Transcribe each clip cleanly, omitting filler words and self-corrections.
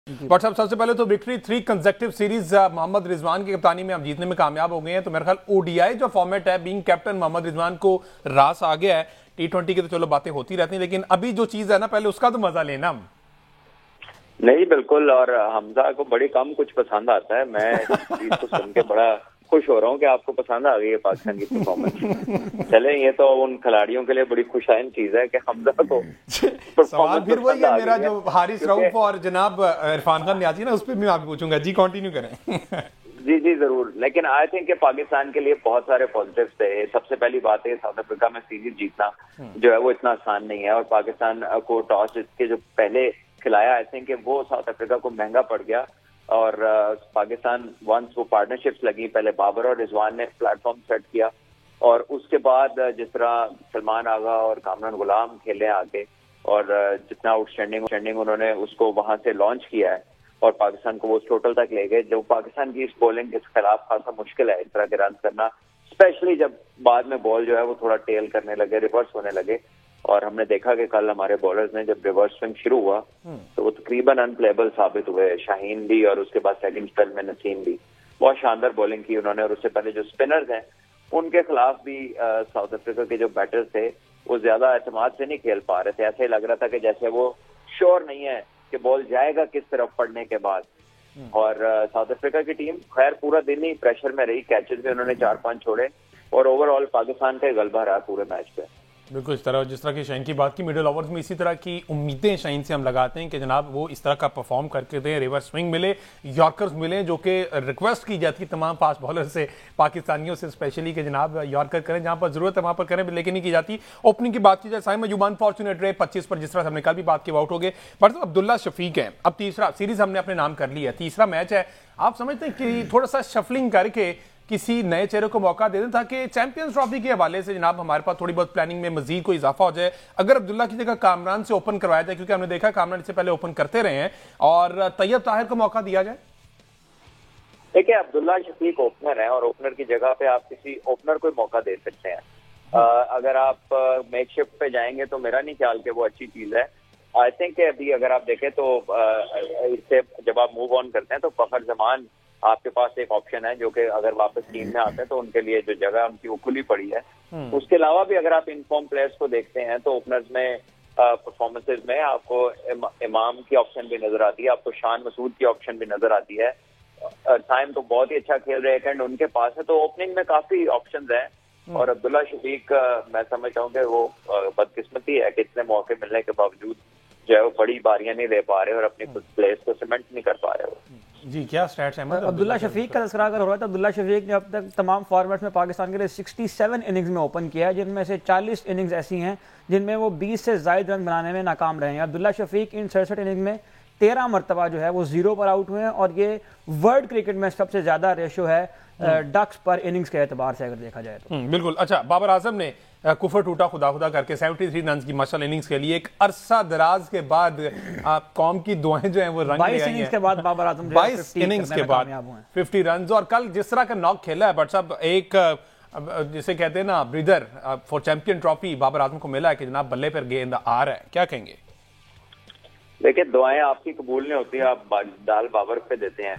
But साहब सबसे पहले तो victory 3 consecutive series Mohammad Rizwan की कप्तानी में हम जीतने में कामयाब हो गए हैं। तो मेरे ख्याल ओडीआई जो फॉर्मेट है, बीइंग कैप्टन मोहम्मद रिजवान को रास आ गया है। T20 की तो चलो बातें होती रहती हैं, लेकिन अभी जो चीज है ना, पहले उसका तो मजा लेना हम। नहीं बिल्कुल, और हमजा को बड़ी कम कुछ पसंद आता है। मैं इस चीज को सुन के बड़ा खुश हो रहा हूँ कि आपको पसंद आ गई है पाकिस्तान की परफॉर्मेंस। चले, ये तो उन खिलाड़ियों के लिए बड़ी खुशहाइन चीज है कि हमजा को सवाल फिर वही है मेरा जो हारिस रऊफ और जनाब इरफान खान नियाज़ी ना, उस पर भी मैं आपको पूछूंगा। जी कंटिन्यू करें। जी जी जरूर, लेकिन आई थिंक पाकिस्तान के लिए बहुत सारे पॉजिटिव्स थे। सबसे पहली बात है, साउथ अफ्रीका में सीरीज जीतना जो है वो इतना आसान नहीं है, और पाकिस्तान को टॉस के जो पहले खिलाया, आई थिंक वो साउथ अफ्रीका को महंगा पड़ गया। और पाकिस्तान वंस वो पार्टनरशिप्स लगी, पहले बाबर और रिजवान ने प्लेटफॉर्म सेट किया, और उसके बाद जिस तरह सलमान आगा और कामरान गुलाम खेले आगे, और जितना आउटस्टैंडिंग उन्होंने उसको वहां से लॉन्च किया है और पाकिस्तान को वो टोटल तक ले गए। जो पाकिस्तान की इस बॉलिंग के खिलाफ खासा मुश्किल है इस तरह के रन करना, स्पेशली जब बाद में बॉल जो है वो थोड़ा टेल करने लगे, रिवर्स होने लगे। और हमने देखा कि कल हमारे बॉलर्स ने जब रिवर्स स्विंग शुरू हुआ तो वो तकरीबन अनप्लेबल साबित हुए। शाहीन भी और उसके बाद सेकंड स्पेल में नसीम भी बहुत शानदार बॉलिंग की उन्होंने। और उससे पहले जो स्पिनर्स हैं उनके खिलाफ भी साउथ अफ्रीका के जो बैटर्स थे वो ज्यादा एतमाद से नहीं खेल पा रहे थे। ऐसे लग रहा था कि जैसे वो श्योर नहीं है कि बॉल जाएगा किस तरफ पड़ने के बाद। और साउथ अफ्रीका की टीम खैर पूरा दिन ही प्रेशर में रही, कैचेस भी उन्होंने 4-5 छोड़े, और ओवरऑल पाकिस्तान का गलबा रहा पूरे मैच पे। बिल्कुल इस तरह, जिस तरह की शाहीन की बात की, मिडिल ओवर्स में इसी तरह की उम्मीदें शाहीन से हम लगाते हैं कि जनाब वो इस तरह का परफॉर्म करके दें, रिवर्स स्विंग मिले, यॉर्कर्स मिले, जो कि रिक्वेस्ट की जाती है तमाम फास्ट बॉलर से, पाकिस्तानियों से स्पेशली, कि जनाब यॉर्कर करें जहां पर जरूरत है वहां पर करें, लेकिन नहीं की जाती। ओपनिंग की बात की जाए, साइम अयूब अनफॉर्चुनेट रहे 25 पर, जिस तरह हमने कल भी बात की, आउट हो गए। बट अब्दुल्ला शफीक है, अब तीसरा सीरीज हमने अपने नाम कर लिया है, तीसरा मैच है। आप समझते हैं कि थोड़ा सा शफलिंग करके किसी नए चेहरे को मौका दे दें ताकि चैंपियंस ट्रॉफी के हवाले से जनाब हमारे पास थोड़ी बहुत प्लानिंग में मजीद कोई इजाफा हो जाए? अगर अब्दुल्ला की जगह कामरान से ओपन करवाया जाए, क्योंकि हमने देखा कामरान इससे पहले ओपन करते रहे हैं, और तैयब ताहिर को मौका दिया जाए। देखिए, अब्दुल्ला शफीक ओपनर है, और ओपनर की जगह पे आप किसी ओपनर को मौका दे सकते हैं। अगर आप मेकशिफ्ट पे जाएंगे तो मेरा नहीं ख्याल कि वो अच्छी चीज है। आई थिंक अभी अगर आप देखें तो इससे जब आप मूव ऑन करते हैं तो फखर जमान आपके पास एक ऑप्शन है, जो कि अगर वापस टीम में आते हैं तो उनके लिए जो जगह उनकी वो खुली पड़ी है। उसके अलावा भी अगर आप इनफॉर्म प्लेयर्स को देखते हैं तो ओपनर्स में परफॉर्मेंसेज में आपको इमाम की ऑप्शन भी नजर आती है, आपको शान मसूद की ऑप्शन भी नजर आती है। टाइम तो बहुत ही अच्छा खेल रहे हैं एंड उनके पास है, तो ओपनिंग में काफी ऑप्शंस हैं। और अब्दुल्ला शफीक मैं समझता हूँ कि वो बदकिस्मती है कि इतने मौके मिलने के बावजूद जो है वो बड़ी बारियां नहीं ले पा रहे और अपनी प्लेस को सीमेंट नहीं कर पा रहे हो। जी क्या स्टैट्स है? अब्दुल्ला शफीक का तस्करा अगर हो रहा है तो अब्दुल्ला शफीक ने अब तक तमाम फॉर्मेट्स में पाकिस्तान के लिए 67 इनिंग्स में ओपन किया है, जिनमें से 40 इनिंग्स ऐसी हैं जिनमें वो 20 से ज्यादा रन बनाने में नाकाम रहे हैं। अब्दुल्ला शफीक इन 67 इनिंग में 13 मरतबा जो है वो 0 पर आउट हुए हैं, और ये वर्ल्ड क्रिकेट में सबसे ज्यादा रेशो है डक्स पर इनिंग्स के एतबार से अगर देखा जाए तो। बिल्कुल। अच्छा, बाबर आजम ने कुफर टूटा खुदा खुदा करके 73 रन की माशाल्लाह इनिंग्स के लिए एक अरसा दराज के बाद कौम की दुआएं जो हैं वो रंग ले आई हैं। 22 इनिंग्स के बाद बाबर आजम 22 इनिंग्स के बाद 50 रन, और कल जिस तरह का नॉक खेला है बट साहब, एक जिसे कहते हैं ना ब्रीदर for champion trophy Babar Azam को मिला है कि जनाब बल्ले पर गेंद आ रहा है, क्या कहेंगे? देखिए, दुआएं आपकी कबूल नहीं होती, आप दाल बाबर पे देते हैं।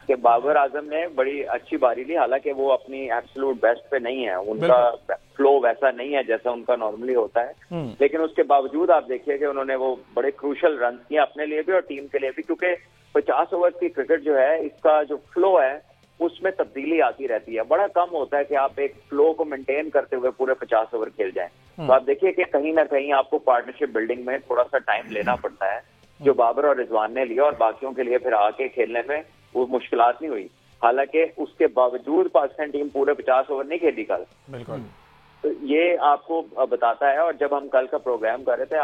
कि बाबर आजम ने बड़ी अच्छी बारी ली, हालांकि वो अपनी एब्सोल्यूट बेस्ट पे नहीं है, उनका फ्लो वैसा नहीं है जैसा उनका नॉर्मली होता है। लेकिन उसके बावजूद आप देखिए कि उन्होंने वो बड़े क्रूशल रन किए अपने लिए भी और टीम के लिए भी, क्योंकि 50 ओवर की क्रिकेट जो है इसका जो फ्लो है उसमें तब्दीली आती रहती है। बड़ा कम होता है कि आप एक फ्लो को मेंटेन करते हुए पूरे 50 ओवर खेल जाएं। तो आप देखिए कि कहीं ना कहीं आपको पार्टनरशिप बिल्डिंग में थोड़ा सा टाइम लेना पड़ता है, जो बाबर और रिजवान ने लिया, और बाकियों के लिए फिर आके खेलने में वो मुश्किलात नहीं हुई। हालांकि उसके बावजूद पाकिस्तान टीम पूरे 50 ओवर नहीं खेली कल। बिल्कुल। तो ये आपको बताता है। और जब हम कल का प्रोग्राम कर रहे थे,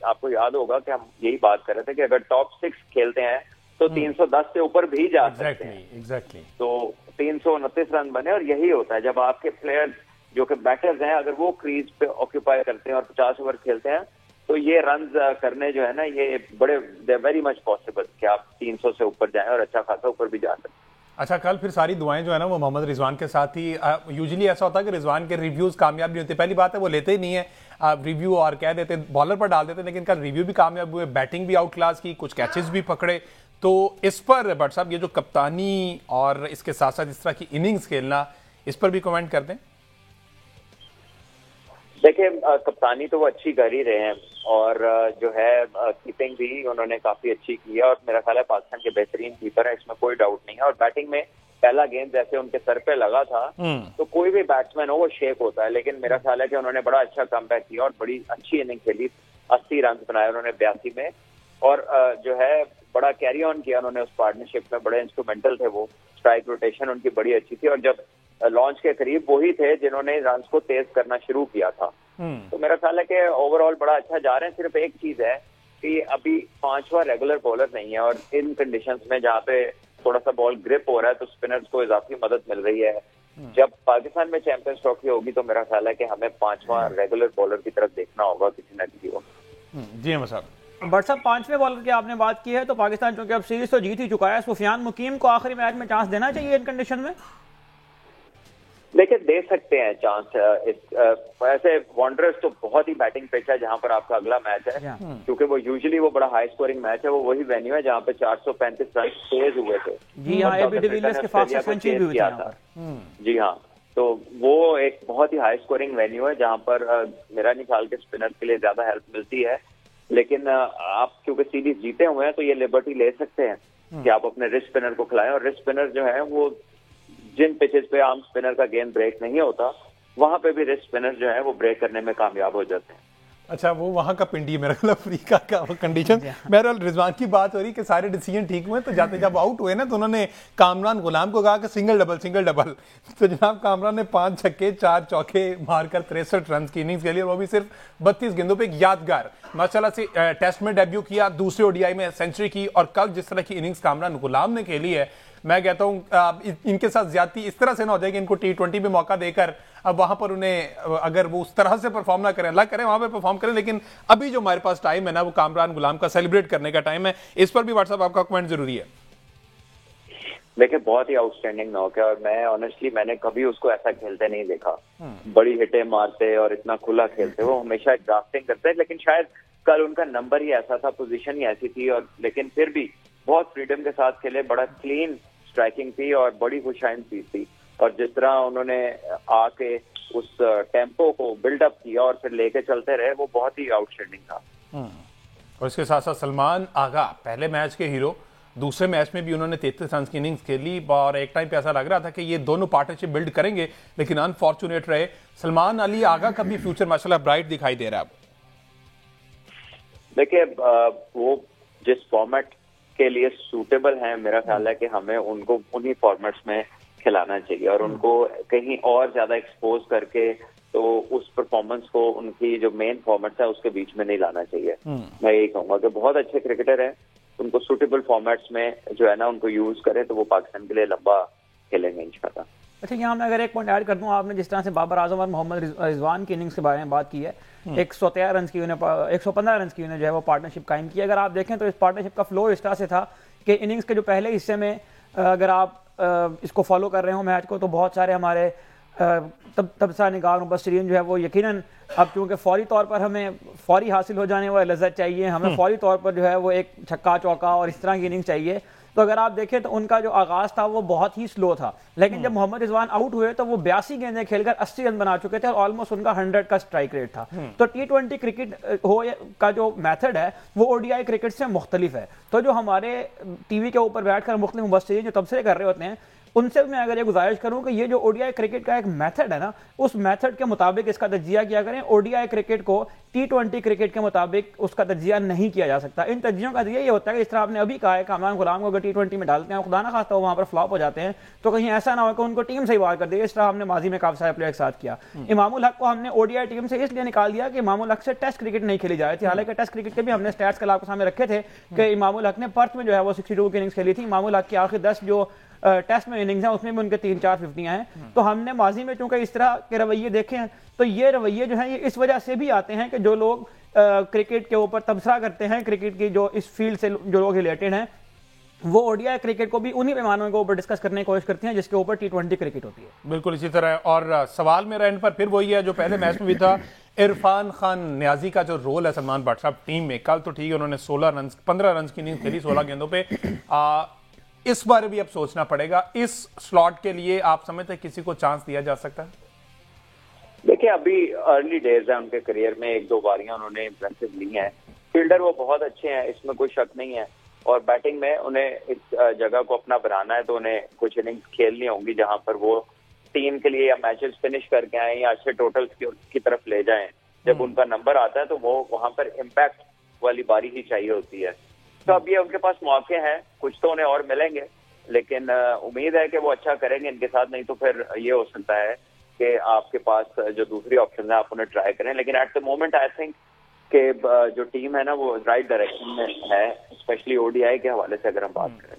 आपको याद होगा कि हम यही बात कर रहे थे कि अगर टॉप 6 खेलते हैं तो 310 से ऊपर भी जा सकते हैं। एग्जैक्टली। तो 329 रन बने, और यही होता है जब आपके प्लेयर्स जो कि बैटर्स हैं अगर वो क्रीज पे ऑक्यूपाई करते हैं और 50 ओवर खेलते हैं तो ये रन करने जो है ना, ये बड़े वेरी मच पॉसिबल कि आप 300 से ऊपर जाएं और अच्छा खासा ऊपर भी जा सकते हैं। अच्छा, कल फिर सारी दुआएं जो है ना वो मोहम्मद रिजवान के साथ ही। यूजुअली ऐसा होता है कि रिजवान के रिव्यूज कामयाब नहीं होते। पहली बात है वो लेते ही नहीं है रिव्यू और कह देते बॉलर पर डाल देते, लेकिन कल रिव्यू भी कामयाब हुए, बैटिंग भी आउट क्लास की, कुछ कैचेस भी पकड़े। तो इस पर भट्ट साहब ये जो कप्तानी और इसके साथ साथ इस तरह की इनिंग्स खेलना, इस पर भी कमेंट कर दें। देखिए, कप्तानी तो वो अच्छी कर ही रहे हैं और जो है कीपिंग भी उन्होंने काफी अच्छी की है और मेरा ख्याल है पाकिस्तान के बेहतरीन कीपर है, इसमें कोई डाउट नहीं है। और बैटिंग में पहला गेंद जैसे उनके सर पे लगा था तो कोई भी बैट्समैन हो वो शेक होता है, लेकिन मेरा ख्याल है कि उन्होंने बड़ा अच्छा कमबैक किया और बड़ी अच्छी इनिंग खेली। 80 रन बनाए उन्होंने 82 में और जो है बड़ा कैरी ऑन किया उन्होंने उस पार्टनरशिप में, बड़े इंस्ट्रूमेंटल थे वो। स्ट्राइक रोटेशन उनकी बड़ी अच्छी थी और जब लॉन्च के करीब वही थे जिन्होंने रन को तेज करना शुरू किया था। तो मेरा ख्याल है कि ओवरऑल बड़ा अच्छा जा रहे हैं। सिर्फ एक चीज है कि अभी 5वां रेगुलर बॉलर नहीं है और इन कंडीशंस में जहाँ पे थोड़ा सा बॉल ग्रिप हो रहा है तो स्पिनर्स को इजाफी मदद मिल रही है। जब पाकिस्तान में चैंपियंस ट्रॉफी होगी तो मेरा ख्याल है कि हमें 5वां रेगुलर बॉलर की तरफ देखना होगा किसी न किसी को। जी अहमद साहब। बट साहब 5वें बॉलर की आपने बात की है तो पाकिस्तान चूंकि अब सीरीज तो जीत ही चुका है, सुफियान मुकीम को आखिरी मैच में चांस देना चाहिए इन कंडीशन में? देखिए, दे सकते हैं चांस। ऐसे वॉन्डरर्स तो बहुत ही बैटिंग पिच है जहां पर आपका अगला मैच है, क्योंकि वो यूजुअली वो बड़ा हाई स्कोरिंग मैच है। वो वही वेन्यू है जहां पे 435 रन तेज हुए थे। जी हाँ, एबी डिविलियर्स के फास्टेस्ट सेंचुरी भी हुई थी यहाँ पर। जी हाँ, तो वो एक बहुत ही हाई स्कोरिंग वेन्यू है जहां पर मेरा नहीं ख्याल के स्पिनर के लिए ज्यादा हेल्प मिलती है। लेकिन आप क्योंकि सीरीज जीते हुए हैं तो ये लिबर्टी ले सकते हैं कि आप अपने रिस्ट स्पिनर को खिलाएं। और रिस्ट स्पिनर जो है वो जिन पिचेस पे आम स्पिनर का गेंद ब्रेक नहीं होता वहां पे भी रिस्ट स्पिनर जो है वो ब्रेक करने में कामयाब हो जाते हैं। अच्छा, वो वहां का पिंडी मेरा ख्याल अफ्रीका का कंडीशन। बहरहाल रिजवान की बात हो रही कि सारे डिसीजन ठीक हुए, तो जाते जब आउट हुए ना तो उन्होंने कामरान गुलाम को कहा कि सिंगल डबल। तो जनाब कामरान ने 5 छक्के 4 चौके मारकर 63 रन की इनिंग्स खेली और वो भी सिर्फ 32 गेंदों पे। एक यादगार माशाल्लाह से टेस्ट में डेब्यू किया, दूसरे ओडीआई में सेंचुरी की और कल जिस तरह की इनिंग्स कामरान गुलाम ने खेली है, मैं कहता हूं इनके साथ ज्यादती इस तरह से ना हो जाए कि इनको T20 में मौका देकर अब वहां पर उन्हें अगर वो उस तरह से परफॉर्म ना करें, अल्लाह करें वहां पे परफॉर्म करें, लेकिन अभी जो हमारे पास टाइम है ना वो कामरान गुलाम का सेलिब्रेट करने का टाइम है। इस पर भी व्हाट्सएप आपका कमेंट जरूरी है। देखिए, बहुत ही आउटस्टैंडिंग नॉक है और मैं ऑनेस्टली मैंने कभी उसको ऐसा खेलते नहीं देखा। बड़ी हिटें मारते और इतना खुला खेलते, वो हमेशा ड्राफ्टिंग करते हैं, लेकिन शायद कल उनका नंबर ही ऐसा था, पोजीशन ही ऐसी थी और लेकिन फिर भी बहुत फ्रीडम के साथ खेले, बड़ा क्लीन स्ट्राइकिंग थी और बड़ी खुशाइन चीज थी। और जिस तरह उन्होंने आके उस टेम्पो को बिल्डअप किया और फिर लेके चलते रहे, वो बहुत ही आउटस्टैंडिंग था। और इसके साथ साथ सलमान आगा पहले मैच के हीरो, दूसरे मैच में भी उन्होंने 33 रन की इनिंग्स खेली और एक टाइम पे ऐसा लग रहा था कि ये दोनों पार्टनरशिप बिल्ड करेंगे, लेकिन अनफॉर्चुनेट रहे। सलमान अली आगा का भी फ्यूचर माशाल्लाह ब्राइट दिखाई दे रहा है। देखिए, वो जिस फॉर्मेट के लिए सूटेबल है, मेरा ख्याल है कि हमें उनको उन्हीं फॉर्मेट्स में खिलाना चाहिए और उनको कहीं और ज्यादा एक्सपोज करके तो उस परफॉर्मेंस को उनकी जो मेन फॉर्मेट्स है उसके बीच में नहीं लाना चाहिए। मैं यही कहूंगा कि बहुत अच्छे क्रिकेटर हैं, उनको सूटेबल फॉर्मेट्स में जो है ना उनको यूज करें तो वो पाकिस्तान के लिए लंबा खेलेंगे इंशाल्लाह। अच्छा, यहाँ मैं अगर एक पॉइंट ऐड कर दूं, आपने जिस तरह से बाबर आजम और मोहम्मद रिजवान की इनिंग्स के बारे में बात की है, 113 रन की 115 रन की जो है वो पार्टनरशिप कायम की। अगर आप देखें तो इस पार्टनरशिप का फ्लो इस तरह से था कि इनिंग्स के जो पहले हिस्से में अगर आप इसको फॉलो कर रहे हो मैच को, तो बहुत सारे हमारे तबसा निगार मुबस्सिरीन जो है वो यकीनन अब चूंकि फौरी तौर पर हमें फौरी हासिल हो जाने वाली लज्जत चाहिए, हमें फौरी तौर पर जो है वो एक छक्का चौका और इस तरह की इनिंग्स चाहिए। तो अगर आप देखें तो उनका जो आगाज था वो बहुत ही स्लो था, लेकिन जब मोहम्मद रिजवान आउट हुए तो वो 82 गेंदें खेलकर 80 रन बना चुके थे और ऑलमोस्ट उनका 100 का स्ट्राइक रेट था। तो T20 क्रिकेट हो का जो मेथड है वो ODI क्रिकेट से मुख्तलिफ है। तो जो हमारे टीवी के ऊपर बैठकर मुख्तलिफ मुबस्सिरीन जो तबसरे कर रहे होते हैं, उनसे मैं अगर ये गुजारिश करूं कि ये जो ODI क्रिकेट का एक मेथड है ना, उस मेथड के मुताबिक इसका तज्जिया किया करें। ODI क्रिकेट को T20 क्रिकेट के मुताबिक उसका तज्जिया नहीं किया जा सकता। इन तज्जियों का ये होता है कि इस तरह आपने अभी कहा है, कामरान गुलाम को अगर T20 में डालते हैं, खुदा ना खास्ता वहां पर फ्लॉप हो जाते हैं, तो कहीं ऐसा ना हो कि उनको टीम से ही बाहर कर दिया। इस तरह हमने माजी में काफी सारे प्लेयर के साथ किया। इमामुल हक को हमने ODI टीम से इसलिए निकाल दिया कि इमामुल हक से टेस्ट क्रिकेट नहीं खेली जा रही थी। हालांकि टेस्ट क्रिकेट के भी हमने स्टैट्स कल आपके सामने रखे थे कि इमामुल हक ने पर्थ में जो है वो 62 की इनिंग्स खेली थी। इमामुल हक की आखिर 10 जो टेस्ट में इनिंग्स हैं उसमें भी उनके 3-4 50 हैं। तो हमने माजी में चूंकि इस तरह के रवैये देखे हैं, तो ये रवैये जो हैं ये इस वजह से भी आते हैं कि जो लोग क्रिकेट के ऊपर तबसरा करते हैं, क्रिकेट की जो इस फील्ड से जो लोग रिलेटेड हैं, वो ओडीआई क्रिकेट को भी उन्हीं पैमानों के ऊपर डिस्कस करने की कोशिश करती हैं जिसके ऊपर टी20 क्रिकेट होती है। बिल्कुल इसी तरह। और सवाल मेरा एंड पर फिर वही है जो पहले मैच में भी था, इरफान खान नियाजी का जो रोल है सलमान बट साहब टीम में, कल तो ठीक है उन्होंने 15 रन की इनिंग्स खेली 16 गेंदों पे, इस बारे भी अब सोचना पड़ेगा। इस स्लॉट के लिए आप समझते हैं किसी को चांस दिया जा सकता है? देखिए अभी अर्ली डेज है उनके करियर में, 1-2 बारियां उन्होंने इम्प्रेसिव ली हैं। फील्डर वो बहुत अच्छे हैं, इसमें कोई शक नहीं है, और बैटिंग में उन्हें इस जगह को अपना बनाना है, तो उन्हें कुछ इनिंग्स खेलनी होंगी जहां पर वो टीम के लिए या मैचेस फिनिश करके आए या अच्छे टोटल्स की तरफ ले जाएं। जब उनका नंबर आता है तो वो वहां पर इम्पैक्ट वाली बारी ही चाहिए होती है। तो अब ये उनके पास मौके हैं, कुछ तो उन्हें और मिलेंगे, लेकिन उम्मीद है कि वो अच्छा करेंगे इनके साथ। नहीं तो फिर ये हो सकता है कि आपके पास जो दूसरी ऑप्शन है आप उन्हें ट्राई करें। लेकिन at the moment I think कि जो टीम है ना वो राइट डायरेक्शन में है, स्पेशली ओडीआई के हवाले से अगर हम बात करें।